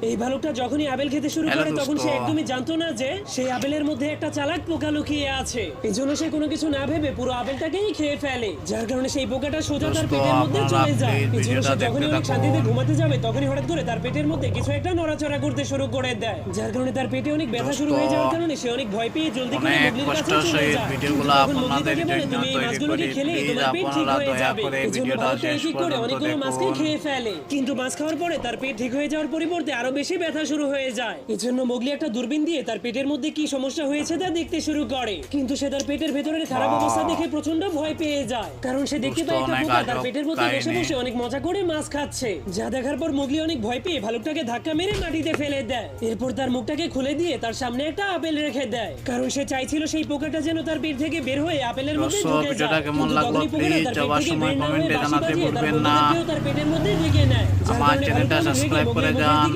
এই ভালুকটা যখনই আপেল খেতে শুরু করে তখন সে একদমই জানতো না যে সেই আপেলের মধ্যে একটা চালাক পোকা লুকিয়ে আছে। এই জন্য সে কোনো কিছু না ভেবে পুরো আপেলটাকেই খেয়ে ফেলে, যার কারণে সেই পোকাটা সোজা তার পেটের মধ্যে চলে যায়। এই জন্য সে যখনই অনেক শান্তিতে ঘুমাতে যাবে তখনই হঠাৎ করে তার পেটের মধ্যে কিছু একটা নড়াচড়া করতে শুরু করে দেয়, যার কারণে তার পেটে অনেক ব্যথা শুরু হয়ে যাওয়ার কারণে সে অনেক ভয় পেয়ে জলদি করে মুগলির কাছে চলে যায়। ভিডিওগুলো আপনাদের জন্য তৈরি করি, প্লিজ আপনারা দয়া করে ভিডিওটা শেষ পর্যন্ত দেখুন। খেয়ে ফেলে, কিন্তু মাছ খাওয়ার পরে তার পেট ঠিক হয়ে যাওয়ার পরিবর্তে আরো বেশি ব্যথা শুরু হয়ে যায়। এজন্য মোগলি একটা দূরবীন দিয়ে তার পেটের মধ্যে কি সমস্যা হয়েছে তা দেখতে শুরু করে, কিন্তু সে তার পেটের ভেতরের খারাপ অবস্থা দেখে প্রচন্ড ভয় পেয়ে যায়, কারণ সে দেখতে পায় একটা পোকা তার পেটের মধ্যে বসে বসে অনেক মজা করে মাছ খাচ্ছে। যা দেখার পর মোগলি অনেক ভয় পেয়ে ভালুকটাকে ধাক্কা মেরে মাটিতে ফেলে দেয়। এরপর তার মুখটাকে খুলে দিয়ে তার সামনে একটা আপেল রেখে দেয়, কারণ সে চাইছিল সেই পোকাটা যেন তার পেট থেকে বের হয়ে আপেলের মধ্যে ঢুকে যায়। ভিডিওটা কেমন লাগলো প্লিজ যাওয়ার সময় কমেন্টে জানাতে ভুলবেন না। তার পেটের মধ্যে ঢুকে নেয়। আমার চ্যানেলটা সাবস্ক্রাইব করে যান।